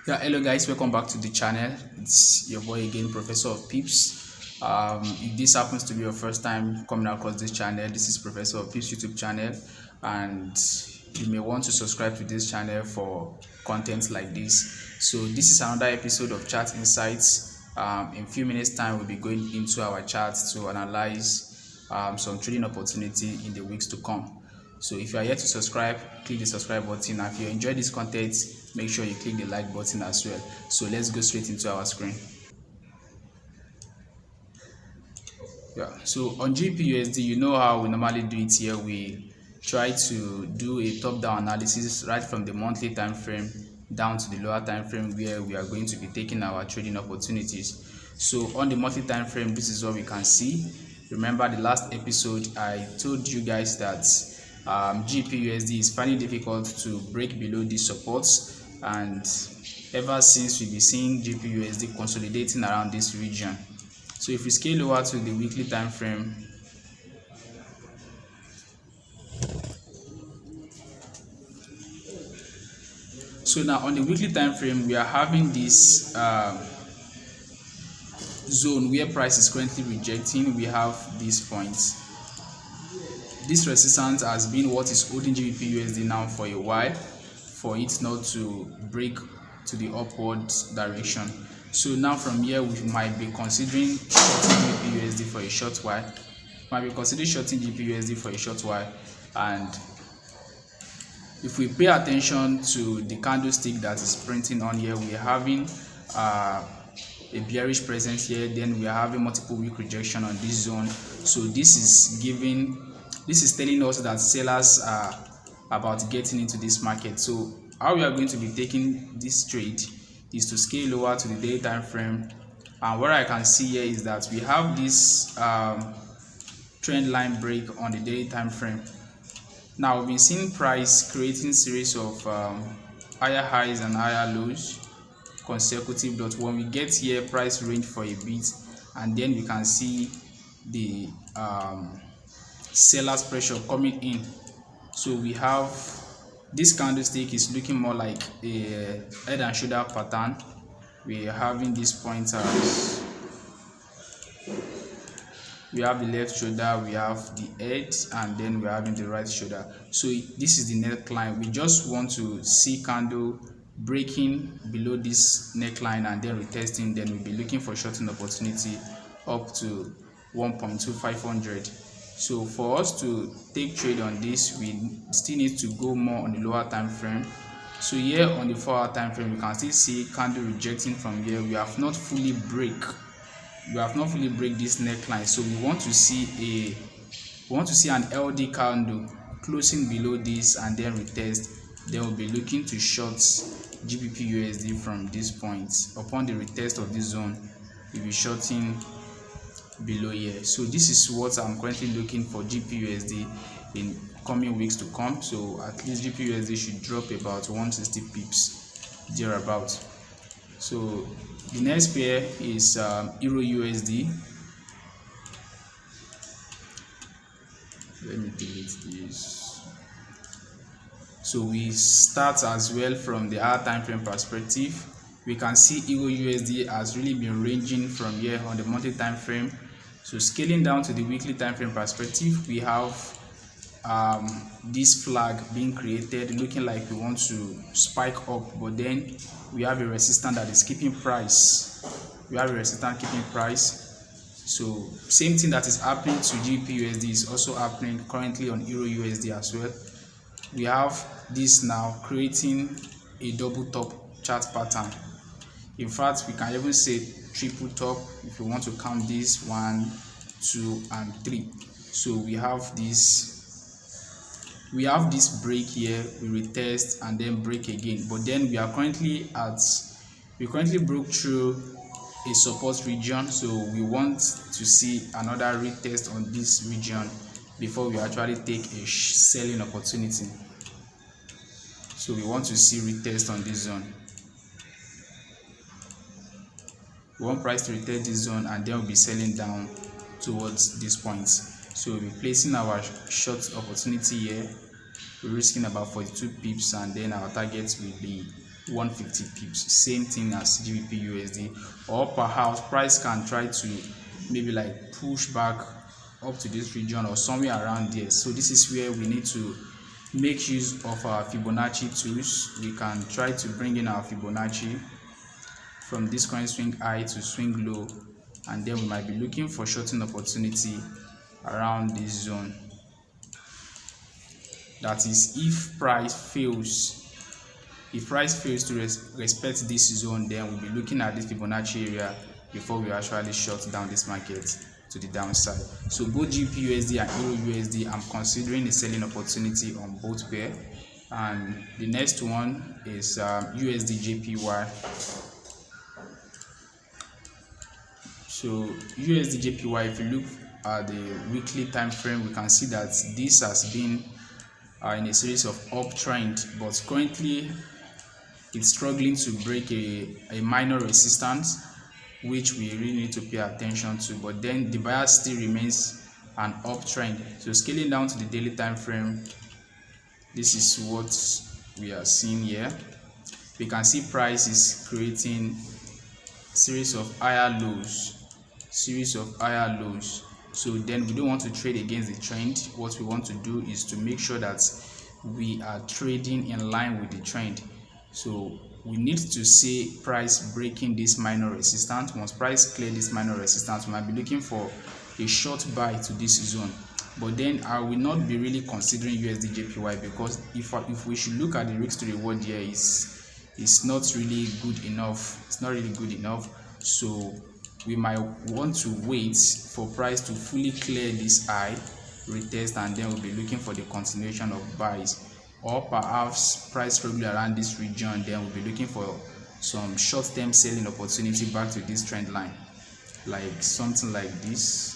Yeah, hello guys, welcome back to the channel. It's your boy again, Professor of Pips. If this happens to be your first time coming across this channel, this is Professor of Pips YouTube channel, and you may want to subscribe to this channel for content like this. So this is another episode of Chart Insights. In a few minutes time, we'll be going into our charts to analyze some trading opportunity in the weeks to come. So if you are yet to subscribe, click the subscribe button, and if you enjoy this content, make sure you click the like button as well. So let's go straight into our screen. Yeah, so on GBPUSD, you know how we normally do it here. We try to do a top-down analysis right from the monthly time frame down to the lower time frame where we are going to be taking our trading opportunities. So on the monthly time frame, this is what we can see. Remember the last episode I told you guys that GBPUSD is finding difficult to break below these supports, and ever since we've been seeing GBPUSD consolidating around this region. So if we scale over to the weekly time frame, so now on the weekly time frame we are having this zone where price is currently rejecting. We have these points. This resistance has been what is holding GBPUSD now for a while, for it not to break to the upward direction. So now from here we might be considering shorting GBPUSD for a short while. And if we pay attention to the candlestick that is printing on here, we are having a bearish presence here, then we are having multiple week rejection on this zone. So this is telling us that sellers are about getting into this market. So how we are going to be taking this trade is to scale over to the daily time frame, and what I can see here is that we have this trend line break on the daily time frame. Now we've been seeing price creating series of higher highs and higher lows consecutive, but when we get here price range for a bit, and then we can see the sellers pressure coming in. So we have this candlestick is looking more like a head and shoulder pattern. We are having these pointers, we have the left shoulder, we have the head, and then we're having the right shoulder. So this is the neckline. We just want to see candle breaking below this neckline and then retesting. Then we'll be looking for shorting opportunity up to 1.2500. So for us to take trade on this, we still need to go more on the lower time frame. So here on the 4-hour time frame, you can still see candle rejecting from here. We have not fully break this neckline. So we want to see an LD candle closing below this and then retest. Then we'll be looking to short GBPUSD from this point. Upon the retest of this zone, we'll be shorting below here. So this is what I'm currently looking for GBPUSD in coming weeks to come. So at least GBPUSD should drop about 160 pips thereabout. So the next pair is Euro USD. Let me delete this. So we start as well from the hour time frame perspective. We can see Euro USD has really been ranging from here on the monthly time frame. So scaling down to the weekly time frame perspective, we have this flag being created, looking like we want to spike up, but then we have a resistance that is keeping price. So same thing that is happening to GBPUSD is also happening currently on Euro USD as well. We have this now creating a double top chart pattern. In fact, we can even say triple top if you want to count this 1, 2, and 3. So we have this break here, we retest and then break again, but then we currently broke through a support region. So we want to see another retest on this region before we actually take a selling opportunity. So we want to see retest on this zone. We want price to retest this zone and then we'll be selling down towards this point. So we'll be placing our short opportunity here. We're risking about 42 pips, and then our target will be 150 pips, same thing as GBP USD. Or perhaps price can try to maybe like push back up to this region or somewhere around there. So this is where we need to make use of our Fibonacci tools. We can try to bring in our Fibonacci from this current swing high to swing low, and then we might be looking for shorting opportunity around this zone. That is, if price fails to respect this zone, then we'll be looking at this Fibonacci area before we actually shut down this market to the downside. So both GBP USD and Euro USD, I'm considering a selling opportunity on both pair. And the next one is USD JPY. So USD JPY, if you look at the weekly time frame, we can see that this has been in a series of uptrend, but currently it's struggling to break a minor resistance, which we really need to pay attention to. But then the bias still remains an uptrend. So scaling down to the daily time frame, this is what we are seeing here. We can see price is creating series of higher lows. So then we don't want to trade against the trend. What we want to do is to make sure that we are trading in line with the trend. So we need to see price breaking this minor resistance. Once price clear this minor resistance, we might be looking for a short buy to this zone. But then I will not be really considering USD JPY, because if we should look at the risk to reward here, it's not really good enough. So we might want to wait for price to fully clear this high, retest, and then we'll be looking for the continuation of buys. Or perhaps price struggling around this region, then we'll be looking for some short-term selling opportunity back to this trend line, like something like this.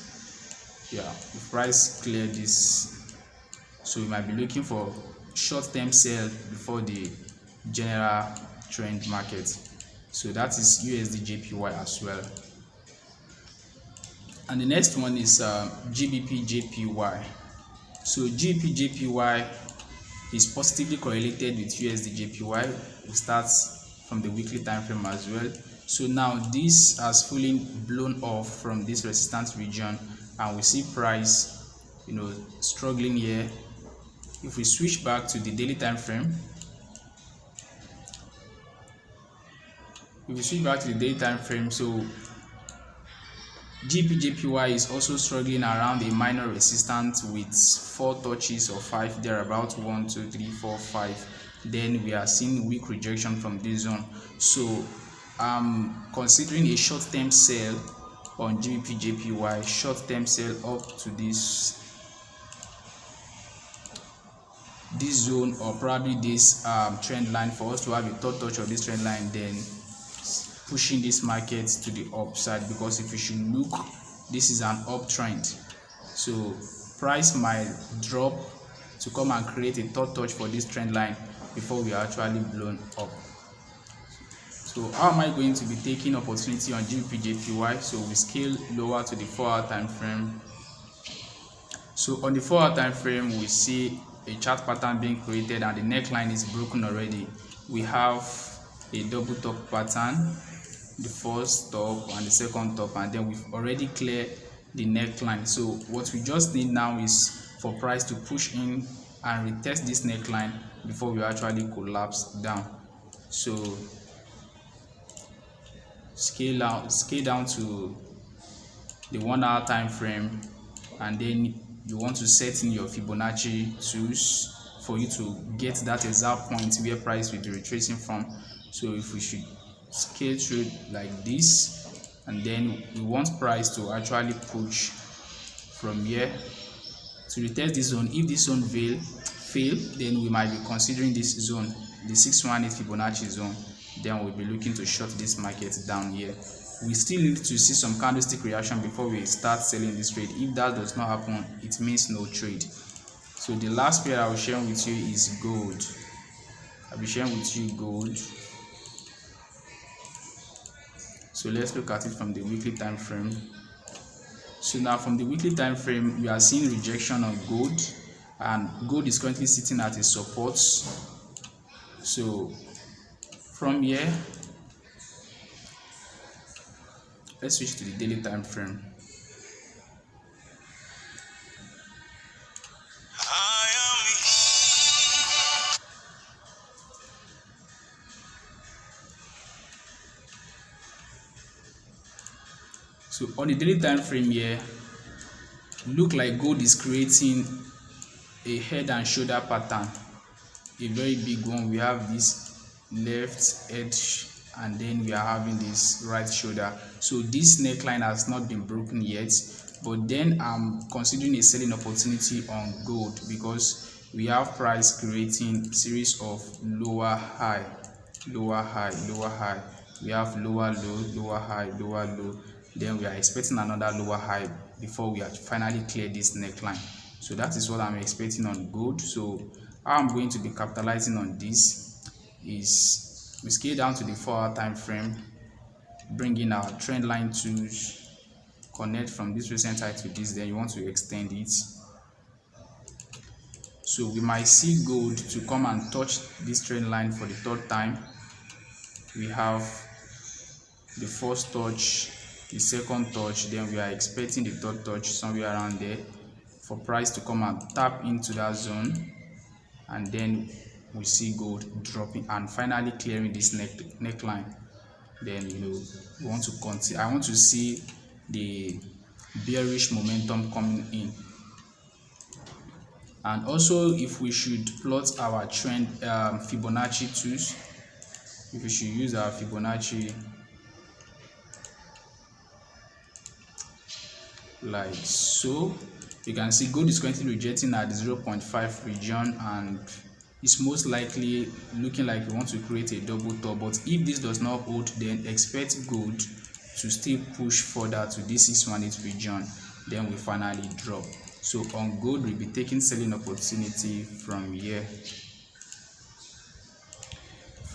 Yeah, if price clear this, so we might be looking for short-term sell before the general trend market. So that is USD JPY as well. And the next one is GBP JPY. So GBP JPY is positively correlated with USD JPY. We start from the weekly time frame as well. So now this has fully blown off from this resistance region, and we see price, struggling here. If we switch back to the daily time frame, so GBP JPY is also struggling around a minor resistance with 4 touches or 5 thereabout, 1 2 3 4 5. Then we are seeing weak rejection from this zone. So I'm considering a short-term sell on GBP JPY, short-term sell up to this zone, or probably this trend line, for us to have a third touch of this trend line, then pushing this market to the upside. Because if you should look, this is an uptrend, so price might drop to come and create a third touch for this trend line before we are actually blown up. So how am I going to be taking opportunity on GBP JPY? So we scale lower to the 4-hour time frame. So on the 4-hour time frame, we see a chart pattern being created, and the neckline is broken already. We have a double top pattern, the first top and the second top, and then we've already cleared the neckline. So what we just need now is for price to push in and retest this neckline before we actually collapse down. So scale down to the 1-hour time frame, and then you want to set in your Fibonacci tools for you to get that exact point where price will be retracing from. So if we should scale through like this, and then we want price to actually push from here to retest this zone. If this zone fail, then we might be considering this zone, the 618 Fibonacci zone. Then we'll be looking to short this market down here. We still need to see some candlestick reaction before we start selling this trade. If that does not happen, it means no trade. So the last pair I will share with you is gold. I'll be sharing with you gold. So let's look at it from the weekly time frame. So now from the weekly time frame, we are seeing rejection on gold, and gold is currently sitting at a support. So From here, let's switch to the daily time frame. So on the daily time frame here, look like gold is creating a head and shoulder pattern, a very big one. We have this left edge and then we are having this right shoulder. So this neckline has not been broken yet, but then I'm considering a selling opportunity on gold because we have price creating series of lower high, lower high, lower high. We have lower low, lower high, lower low. Then we are expecting another lower high before we finally clear this neckline. So that is what I'm expecting on gold. So how I'm going to be capitalizing on this is we scale down to the 4-hour time frame, bring in our trend line tools, connect from this recent high to this, then you want to extend it. So we might see gold to come and touch this trend line for the 3rd time. We have the first touch, the second touch, then we are expecting the 3rd touch somewhere around there for price to come and tap into that zone, and then we see gold dropping and finally clearing this neckline. Then we want to continue. I want to see the bearish momentum coming in. And also, if we should plot our trend Fibonacci tools, if we should use our Fibonacci like so, you can see gold is currently rejecting at the 0.5 region and it's most likely looking like we want to create a double top. But if this does not hold, then expect gold to still push further to this 618 region, then we finally drop. So on gold, we'll be taking selling opportunity from here.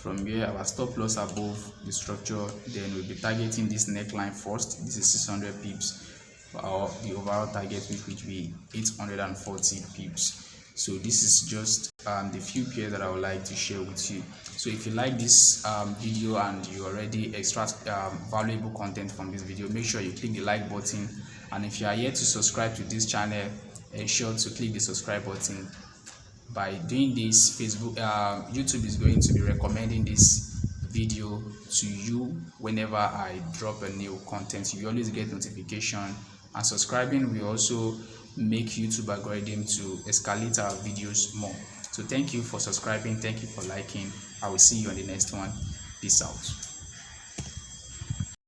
From here, our stop loss above the structure, then we'll be targeting this neckline first. This is 600 pips. Or the overall target, which will be 840 pips. So this is just the few pairs that I would like to share with you. So if you like this video and you already extract valuable content from this video, make sure you click the like button, and if you are yet to subscribe to this channel, ensure to click the subscribe button. By doing this, YouTube is going to be recommending this video to you whenever I drop a new content. You always get notification, and subscribing will also make YouTube algorithm to escalate our videos more. So thank you for subscribing, thank you for liking. I will see you on the next one. Peace out.